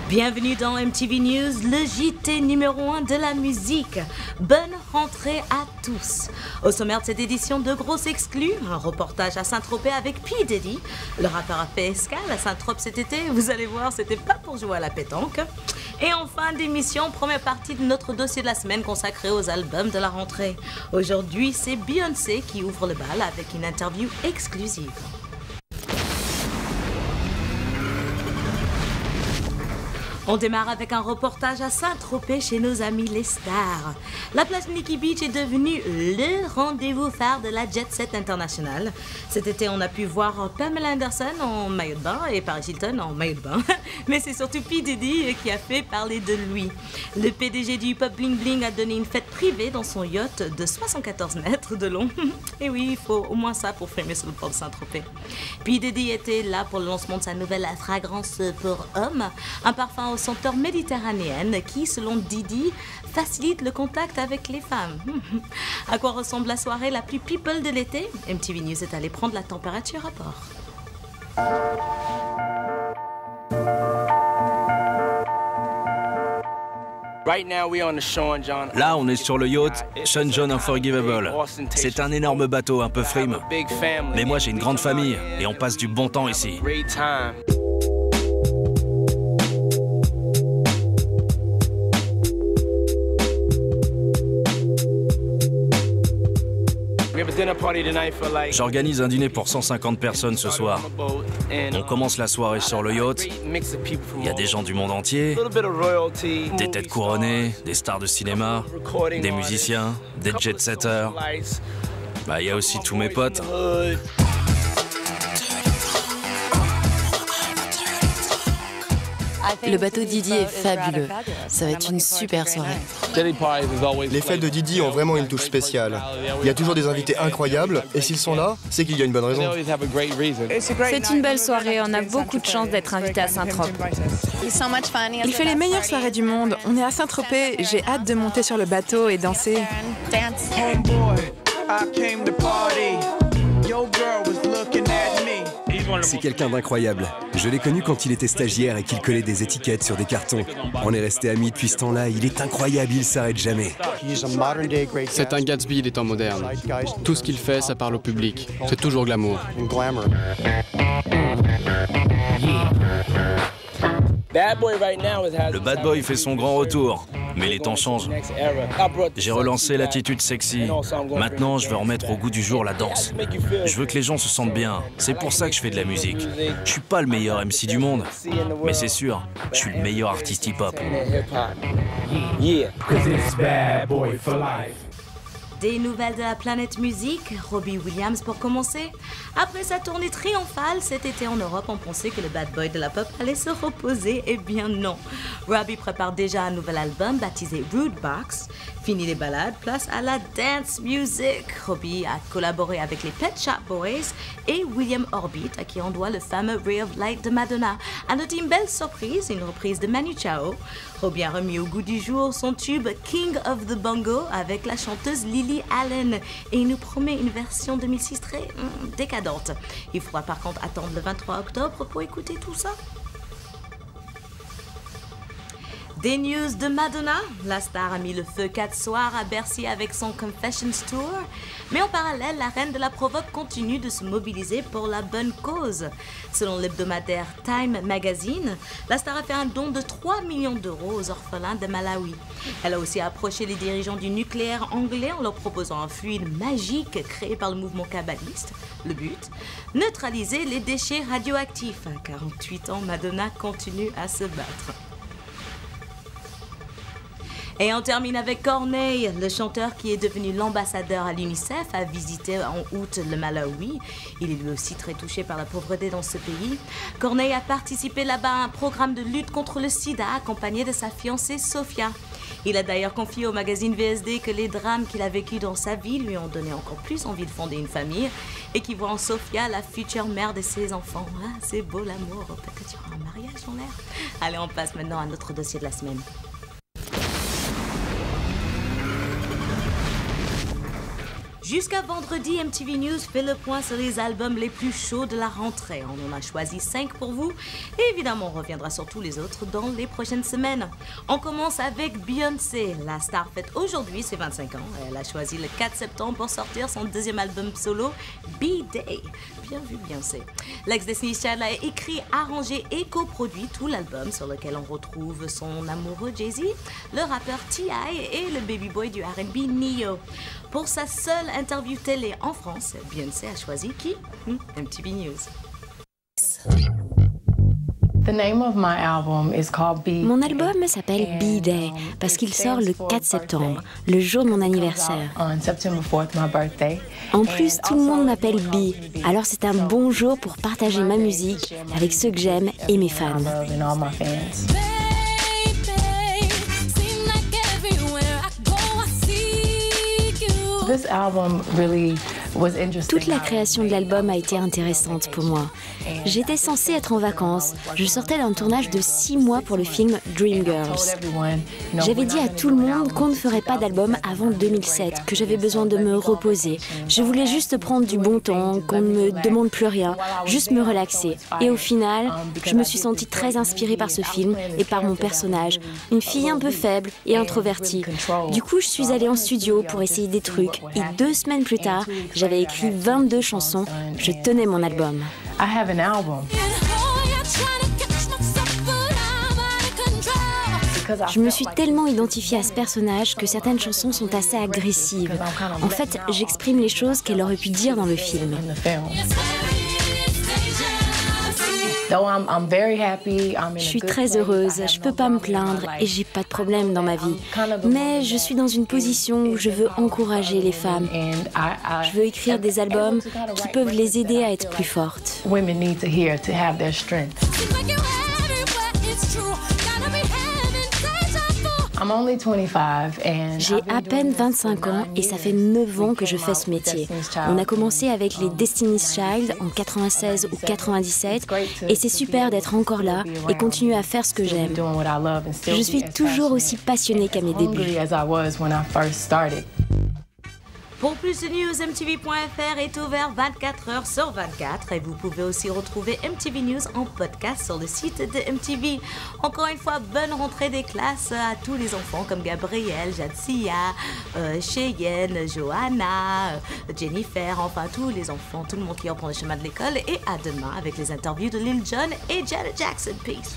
Bienvenue dans MTV News, le JT numéro 1 de la musique. Bonne rentrée à tous. Au sommaire de cette édition, de grosses exclus, un reportage à Saint-Tropez avec P. Diddy. Le rappeur a fait escale à Saint-Tropez cet été. Vous allez voir, c'était pas pour jouer à la pétanque. Et en fin d'émission, première partie de notre dossier de la semaine consacré aux albums de la rentrée. Aujourd'hui, c'est Beyoncé qui ouvre le bal avec une interview exclusive. On démarre avec un reportage à Saint-Tropez chez nos amis les stars. La place Nikki Beach est devenue le rendez-vous phare de la Jet Set internationale. Cet été, on a pu voir Pamela Anderson en maillot de bain et Paris Hilton en maillot de bain. Mais c'est surtout P. Diddy qui a fait parler de lui. Le PDG du hip-hop Bling Bling a donné une fête privée dans son yacht de 74 mètres de long. Et oui, il faut au moins ça pour filmer sur le port de Saint-Tropez. P. Diddy était là pour le lancement de sa nouvelle fragrance pour hommes, un parfum aux senteur méditerranéenne qui, selon Diddy, facilite le contact avec les femmes. À quoi ressemble la soirée la plus people de l'été? MTV News est allé prendre la température à bord. Là, on est sur le yacht Sean John Unforgivable. C'est un énorme bateau, un peu frime. Mais moi, j'ai une grande famille et on passe du bon temps ici. J'organise un dîner pour 150 personnes ce soir. On commence la soirée sur le yacht. Il y a des gens du monde entier, des têtes couronnées, des stars de cinéma, des musiciens, des jet-setters. Il y a aussi tous mes potes. Le bateau Diddy est fabuleux. Ça va être une super soirée. Les fêtes de Diddy ont vraiment une touche spéciale. Il y a toujours des invités incroyables, et s'ils sont là, c'est qu'il y a une bonne raison. C'est une belle soirée, on a beaucoup de chance d'être invité à Saint-Tropez. Il fait les meilleures soirées du monde. On est à Saint-Tropez, j'ai hâte de monter sur le bateau et danser. C'est quelqu'un d'incroyable. Je l'ai connu quand il était stagiaire et qu'il collait des étiquettes sur des cartons. On est restés amis depuis ce temps-là. Il est incroyable, il s'arrête jamais. C'est un Gatsby des temps modernes. Tout ce qu'il fait, ça parle au public. C'est toujours glamour. Le bad boy fait son grand retour, mais les temps changent. J'ai relancé l'attitude sexy. Maintenant, je veux remettre au goût du jour la danse. Je veux que les gens se sentent bien. C'est pour ça que je fais de la musique. Je suis pas le meilleur MC du monde, mais c'est sûr, je suis le meilleur artiste hip-hop. Des nouvelles de la planète musique, Robbie Williams pour commencer. Après sa tournée triomphale cet été en Europe, on pensait que le bad boy de la pop allait se reposer. Eh bien non. Robbie prépare déjà un nouvel album baptisé Rude Box. Fini les ballades, place à la dance music. Robbie a collaboré avec les Pet Shop Boys et William Orbit, à qui on doit le fameux Ray of Light de Madonna. À noter une belle surprise, une reprise de Manu Chao. Robbie a remis au goût du jour son tube King of the Bongo avec la chanteuse Lily Allen et il nous promet une version 2006 très décadente. Il faudra par contre attendre le 23 octobre pour écouter tout ça. Des news de Madonna. La star a mis le feu 4 soirs à Bercy avec son Confessions Tour. Mais en parallèle, la reine de la provoque continue de se mobiliser pour la bonne cause. Selon l'hebdomadaire Time Magazine, la star a fait un don de 3 millions d'euros aux orphelins de Malawi. Elle a aussi approché les dirigeants du nucléaire anglais en leur proposant un fluide magique créé par le mouvement kabbaliste. Le but, neutraliser les déchets radioactifs. À 48 ans, Madonna continue à se battre. Et on termine avec Corneille, le chanteur qui est devenu l'ambassadeur à l'UNICEF, a visité en août le Malawi. Il est lui aussi très touché par la pauvreté dans ce pays. Corneille a participé là-bas à un programme de lutte contre le sida accompagné de sa fiancée Sophia. Il a d'ailleurs confié au magazine VSD que les drames qu'il a vécus dans sa vie lui ont donné encore plus envie de fonder une famille et qu'il voit en Sophia la future mère de ses enfants. Ah, c'est beau l'amour, peut-être qu'il y aura un mariage en l'air. Allez, on passe maintenant à notre dossier de la semaine. Jusqu'à vendredi, MTV News fait le point sur les albums les plus chauds de la rentrée. On en a choisi 5 pour vous. Et évidemment, on reviendra sur tous les autres dans les prochaines semaines. On commence avec Beyoncé. La star fête aujourd'hui ses 25 ans. Elle a choisi le 4 septembre pour sortir son deuxième album solo, B-Day. Bien vu, Beyoncé. L'ex-Destiny's Child a écrit, arrangé et coproduit tout l'album sur lequel on retrouve son amoureux Jay-Z, le rappeur T.I. et le baby boy du R&B Ne-Yo. Pour sa seule interview télé en France, Beyoncé a choisi qui? MTV News. Mon album s'appelle B-Day parce qu'il sort le 4 septembre, le jour de mon anniversaire. En plus, tout le monde m'appelle B, alors c'est un bon jour pour partager ma musique avec ceux que j'aime et mes fans. Toute la création de l'album a été intéressante pour moi. J'étais censée être en vacances. Je sortais d'un tournage de 6 mois pour le film Dreamgirls. J'avais dit à tout le monde qu'on ne ferait pas d'album avant 2007, que j'avais besoin de me reposer. Je voulais juste prendre du bon temps, qu'on ne me demande plus rien, juste me relaxer. Et au final, je me suis sentie très inspirée par ce film et par mon personnage, une fille un peu faible et introvertie. Du coup, je suis allée en studio pour essayer des trucs et 2 semaines plus tard, j'avais écrit 22 chansons, je tenais mon album. Je me suis tellement identifiée à ce personnage que certaines chansons sont assez agressives. En fait, j'exprime les choses qu'elle aurait pu dire dans le film. Je suis très heureuse, je peux pas me plaindre et j'ai pas de problème dans ma vie. Mais je suis dans une position où je veux encourager les femmes. Je veux écrire des albums qui peuvent les aider à être plus fortes. J'ai à peine 25 ans et ça fait 9 ans que je fais ce métier. On a commencé avec les Destiny's Child en 96 ou 97 et c'est super d'être encore là et continuer à faire ce que j'aime. Je suis toujours aussi passionnée qu'à mes débuts. Pour plus de news, MTV.fr est ouvert 24 heures sur 24 et vous pouvez aussi retrouver MTV News en podcast sur le site de MTV. Encore une fois, bonne rentrée des classes à tous les enfants comme Gabriel, Jadsia, Cheyenne, Johanna, Jennifer, enfin tous les enfants, tout le monde qui reprend le chemin de l'école et à demain avec les interviews de Lil Jon et Janet Jackson. Peace.